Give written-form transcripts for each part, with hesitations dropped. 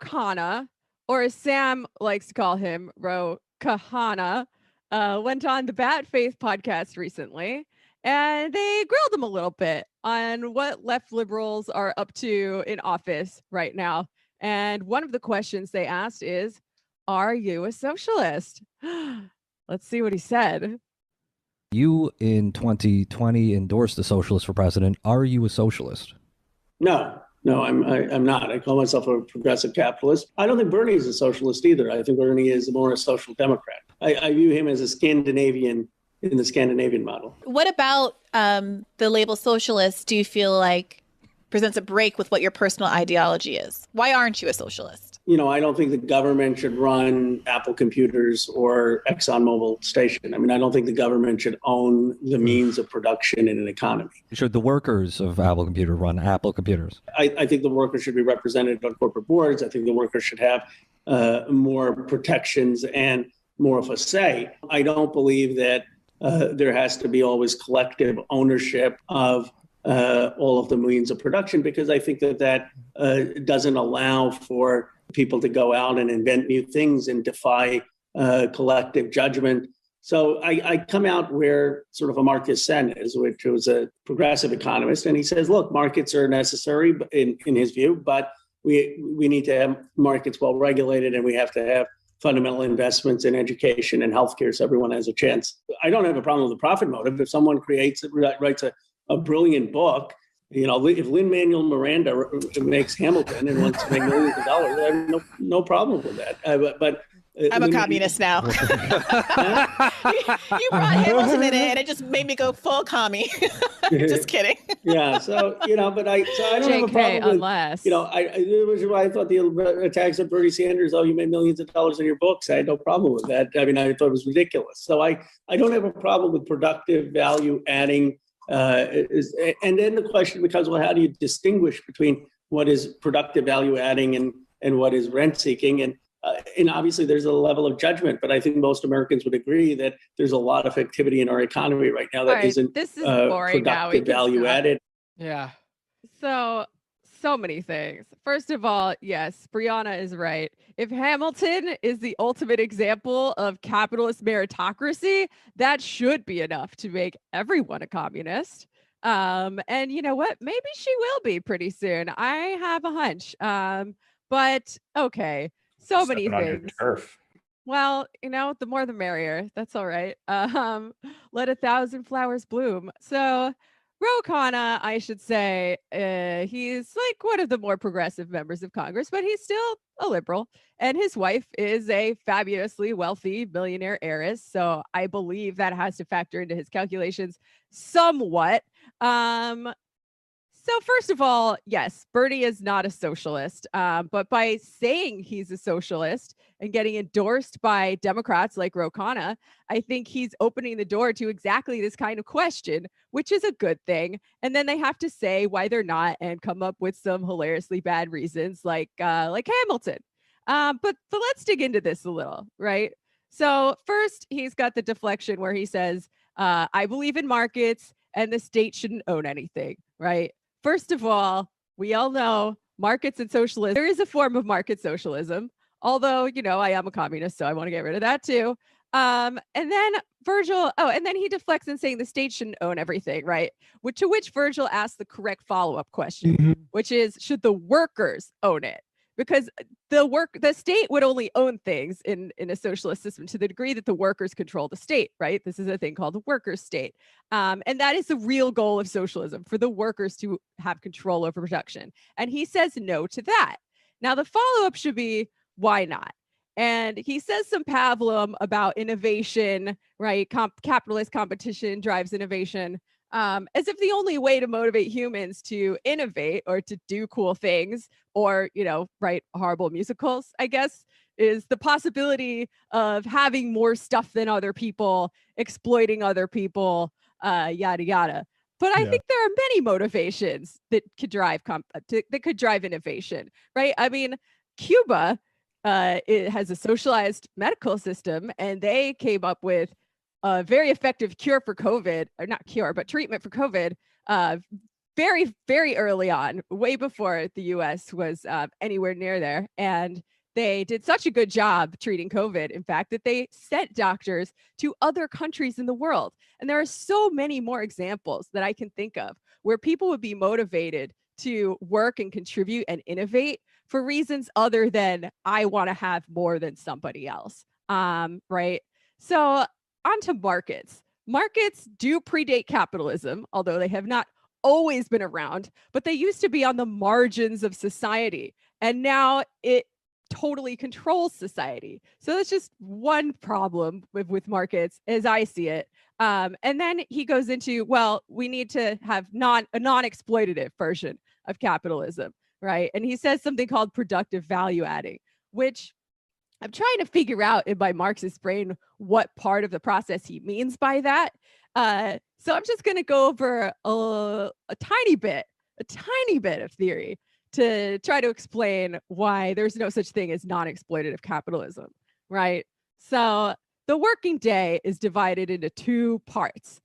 Khanna, or as Sam likes to call him, Khanna, went on the Bat Faith podcast recently, and they grilled him a little bit on what left liberals are up to in office right now. And one of the questions they asked is, are you a socialist? Let's see what he said. You in 2020 endorsed a socialist for president. Are you a socialist? No, I'm not. I call myself a progressive capitalist. I don't think Bernie is a socialist either. I think Bernie is more a social democrat. I view him as a Scandinavian in the Scandinavian model. What about the label socialist do you feel like presents a break with what your personal ideology is? Why aren't you a socialist? I don't think the government should run Apple computers or ExxonMobil station. I don't think the government should own the means of production in an economy. Should the workers of Apple Computer run Apple computers? I think the workers should be represented on corporate boards. I think the workers should have more protections and more of a say. I don't believe that there has to be always collective ownership of all of the means of production, because I think that doesn't allow for people to go out and invent new things and defy collective judgment. So I come out where sort of Amartya Sen is, which was a progressive economist, and he says, look, markets are necessary in his view, but we need to have markets well regulated, and we have to have fundamental investments in education and healthcare so everyone has a chance. I don't have a problem with the profit motive. If someone writes a brilliant book, if Lin-Manuel Miranda makes Hamilton and wants to make millions of dollars, I have no problem with that. But I'm a communist now. You brought Hamilton in it, and it just made me go full commie. Just kidding. Yeah. So I don't have a problem unless it was why I thought the attacks of Bernie Sanders. Oh, you made millions of dollars on your books. I had no problem with that. I thought it was ridiculous. So I don't have a problem with productive value adding. And then the question becomes, well, how do you distinguish between what is productive value adding and what is rent seeking? And obviously there's a level of judgment, but I think most Americans would agree that there's a lot of activity in our economy right now that isn't productive value added. Yeah. So many things. First of all, yes, Brianna is right. If Hamilton is the ultimate example of capitalist meritocracy, that should be enough to make everyone a communist. And you know what? Maybe she will be pretty soon. I have a hunch. But okay, so many things. Well, the more the merrier. That's all right. Let 1,000 flowers bloom. So Ro Khanna, I should say, he's like one of the more progressive members of Congress, but he's still a liberal. And his wife is a fabulously wealthy millionaire heiress. So I believe that has to factor into his calculations somewhat. So first of all, yes, Bernie is not a socialist, but by saying he's a socialist and getting endorsed by Democrats like Ro Khanna, I think he's opening the door to exactly this kind of question, which is a good thing. And then they have to say why they're not and come up with some hilariously bad reasons like Hamilton. But let's dig into this a little, right? So first, he's got the deflection where he says, I believe in markets and the state shouldn't own anything, right? First of all, we all know markets and socialism. There is a form of market socialism, although, I am a communist, so I want to get rid of that too. And then Virgil, and then he deflects in saying the state shouldn't own everything, right? To which Virgil asks the correct follow-up question, which is, should the workers own it? Because the state would only own things in a socialist system to the degree that the workers control the state, right? This is a thing called the workers' state. And that is the real goal of socialism, for the workers to have control over production. And he says no to that. Now, the follow-up should be, why not? And he says some pablum about innovation, right? Capitalist competition drives innovation. As if the only way to motivate humans to innovate or to do cool things or, write horrible musicals, I guess, is the possibility of having more stuff than other people, exploiting other people, yada, yada. But I think there are many motivations that could drive innovation, right? Cuba it has a socialized medical system, and they came up with a very effective cure for COVID, or not cure, but treatment for COVID very, very early on, way before the US was anywhere near there. And they did such a good job treating COVID, in fact, that they sent doctors to other countries in the world. And there are so many more examples that I can think of where people would be motivated to work and contribute and innovate for reasons other than I want to have more than somebody else. Right. So on to markets. Markets do predate capitalism, although they have not always been around, but they used to be on the margins of society. And now it totally controls society. So that's just one problem with markets as I see it. And then he goes into, well, we need to have a non-exploitative version of capitalism, right? And he says something called productive value adding, which I'm trying to figure out in my Marxist brain what part of the process he means by that. So I'm just going to go over a tiny bit of theory to try to explain why there's no such thing as non-exploitative capitalism, right? So the working day is divided into two parts.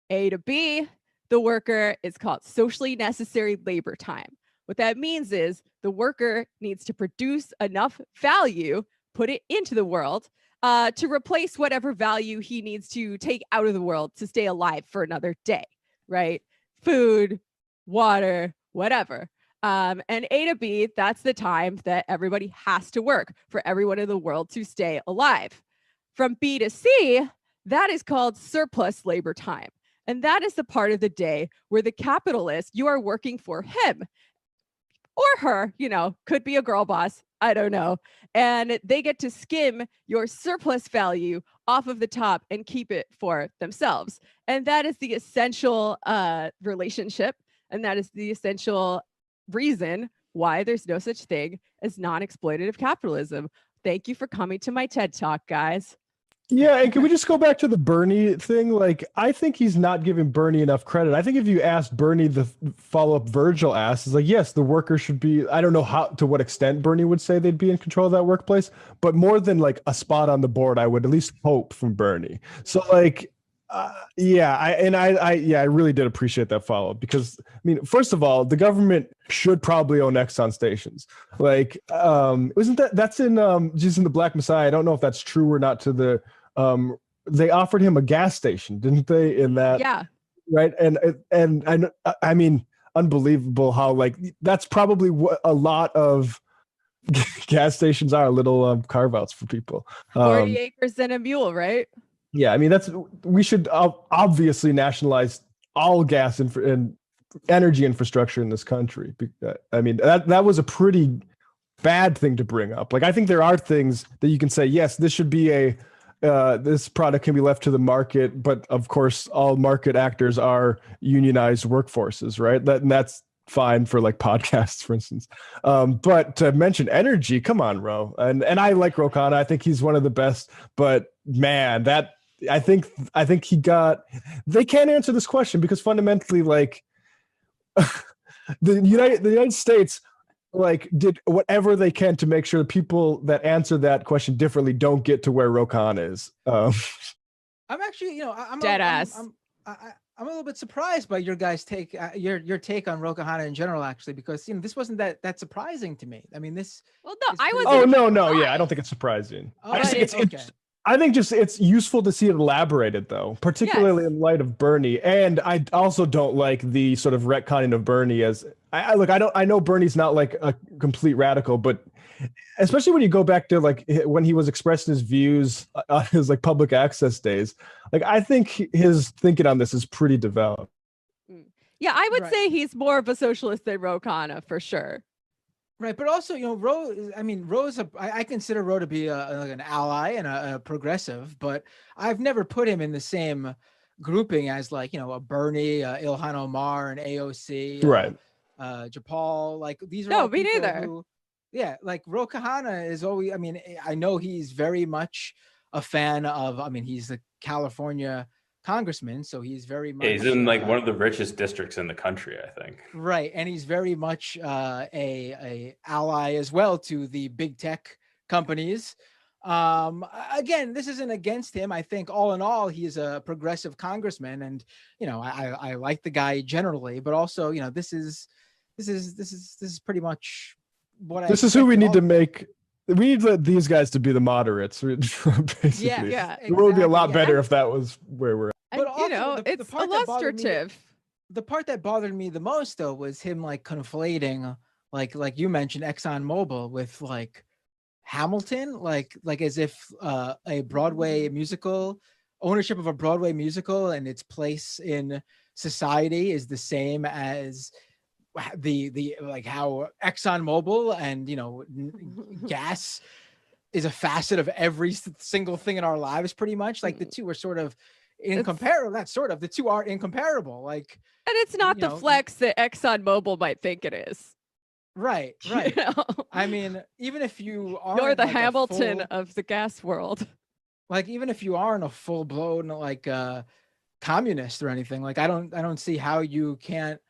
A to B, the worker is called socially necessary labor time. What that means is the worker needs to produce enough value, put it into the world, to replace whatever value he needs to take out of the world to stay alive for another day, right? Food, water, whatever. And A to B, that's the time that everybody has to work for everyone in the world to stay alive. From B to C, that is called surplus labor time. And that is the part of the day where the capitalist, you are working for him or her, could be a girl boss, I don't know. And they get to skim your surplus value off of the top and keep it for themselves. And that is the essential relationship. And that is the essential reason why there's no such thing as non-exploitative capitalism. Thank you for coming to my TED Talk, guys. Yeah, and can we just go back to the Bernie thing? Like, I think he's not giving Bernie enough credit. I think if you asked Bernie the follow-up Virgil asked, is like, yes, the worker should be, I don't know to what extent Bernie would say they'd be in control of that workplace, but more than like a spot on the board, I would at least hope from Bernie. So like, I really did appreciate that follow-up because, I mean, first of all, the government should probably own Exxon stations. Like, isn't that's in Jesus and the Black Messiah? I don't know if that's true or not. They offered him a gas station, didn't they? In that, yeah, right. And I mean, unbelievable how like that's probably what a lot of gas stations are, little carve-outs for people. 40 acres and a mule, right? Yeah, I mean, we should obviously nationalize all gas and energy infrastructure in this country. I mean, that was a pretty bad thing to bring up. Like, I think there are things that you can say, yes, this should be this product can be left to the market, but of course, all market actors are unionized workforces, right? That's fine for like podcasts, for instance. But to mention energy, come on, Ro. And I like Ro Khanna. I think he's one of the best, but man, I think they can't answer this question because fundamentally, like the United States, like did whatever they can to make sure the people that answer that question differently don't get to where Ro Khanna is. I'm actually, I'm dead ass. I'm a little bit surprised by your guys' take, your take on Ro Khanna in general, actually, because this wasn't that surprising to me. I mean, this. Well, no, I was. Oh no, yeah, I don't think it's surprising. I just think I think it's useful to see it elaborated, though, particularly in light of Bernie. And I also don't like the sort of retconning of Bernie as I know Bernie's not like a complete radical, but especially when you go back to like when he was expressing his views on his like public access days, like I think his thinking on this is pretty developed. Yeah, I would say he's more of a socialist than Ro Khanna for sure. Right, but also, Ro. I mean, Ro's I consider Ro to be like an ally and a progressive, but I've never put him in the same grouping as like a Bernie, Ilhan Omar, and AOC, right? Japal. Like these are no, all me people neither. Who, yeah, like Ro Khanna is always. I mean, I know he's very much a fan of. I mean, he's a California congressman, so he's very much. Yeah, he's in like one of the richest districts in the country, I think. Right, and he's very much a ally as well to the big tech companies. Again, this isn't against him. I think all in all, he's a progressive congressman, and I like the guy generally, but also, this is pretty much what I This is who we expected need to all- make. We need to let these guys to be the moderates, basically. Yeah, It would be a lot exactly, yeah. better if that was where we're at. And, But also, the it's part that bothered me- illustrative. The part that bothered me the most, though, was him like conflating, like you mentioned, ExxonMobil with like Hamilton, like as if a Broadway musical, ownership of a Broadway musical and its place in society is the same as the like how ExxonMobil and gas is a facet of every single thing in our lives, pretty much. Like the two are sort of incomparable. Not sort of, the two are incomparable. Like, And it's not the flex that ExxonMobil might think it is. Right. I mean, even if you are, You're the Hamilton of the gas world. Like, even if you aren't a full blown like communist or anything, like I don't see how you couldn't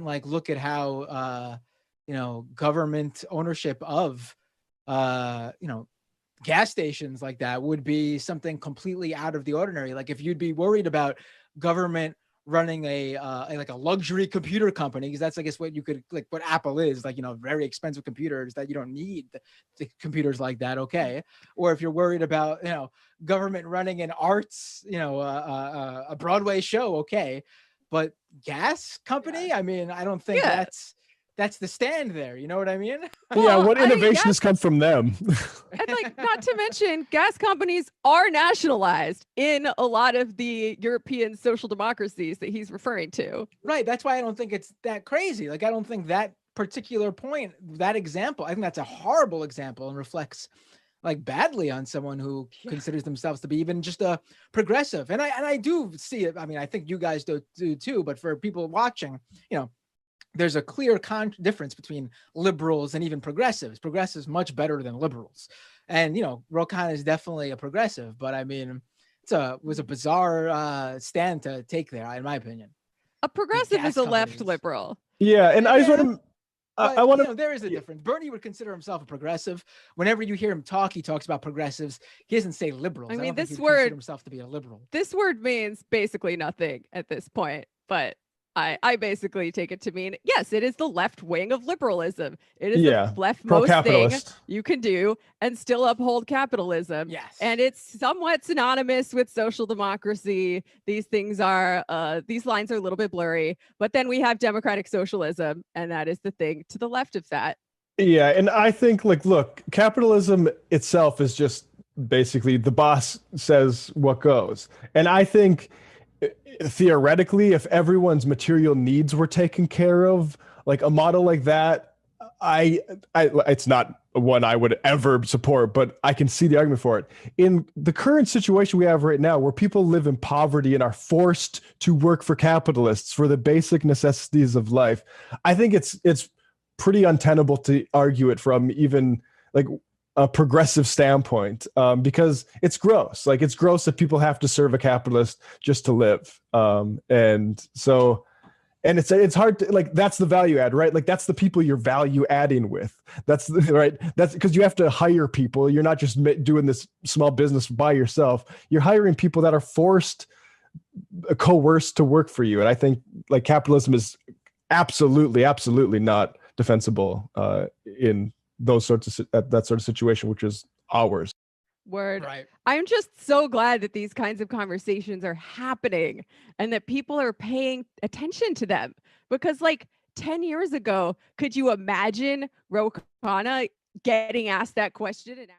like look at how government ownership of gas stations like that would be something completely out of the ordinary. Like if you'd be worried about government running a luxury computer company, because that's I guess what you could like what Apple is, like very expensive computers that you don't need the computers like that, okay. Or if you're worried about government running an arts a Broadway show, okay, but gas company, I mean, I don't think that's the stand there, you know what I mean? What innovation has come from them? And like, not to mention, gas companies are nationalized in a lot of the European social democracies that he's referring to. Right. That's why I don't think it's that crazy. Like, I don't think that particular point, that example, I think that's a horrible example and reflects like badly on someone who considers themselves to be even just a progressive. And I do see it. I mean, I think you guys do too, but for people watching, there's a clear difference between liberals and even progressives. Progressives much better than liberals. And, Ro Khanna is definitely a progressive, but I mean, was a bizarre stand to take there, in my opinion. A progressive is a left liberal. Yeah. And I just want to, I want to, there is a difference. Bernie would consider himself a progressive. Whenever you hear him talk, he talks about progressives. He doesn't say liberals. I mean, this word, consider himself to be a liberal. This word means basically nothing at this point, but I basically take it to mean, yes, it is the left wing of liberalism. It is the leftmost thing you can do and still uphold capitalism. Yes. And it's somewhat synonymous with social democracy. These things are, these lines are a little bit blurry, but then we have democratic socialism, and that is the thing to the left of that. Yeah. And I think, like, look, capitalism itself is just basically the boss says what goes. And I think theoretically, if everyone's material needs were taken care of, like a model like that, it's not one I would ever support, but I can see the argument for it. In the current situation we have right now, where people live in poverty and are forced to work for capitalists for the basic necessities of life, I think it's pretty untenable to argue it from even like a progressive standpoint, because it's gross. Like, it's gross that people have to serve a capitalist just to live. And it's hard to, like, that's the value add, right? Like, that's the people you're value adding with. That's right. That's because you have to hire people. You're not just doing this small business by yourself. You're hiring people that are coerced to work for you. And I think like capitalism is absolutely not defensible in that sort of situation, which is ours. Word. Right. I'm just so glad that these kinds of conversations are happening and that people are paying attention to them, because like 10 years ago, could you imagine Ro Khanna getting asked that question and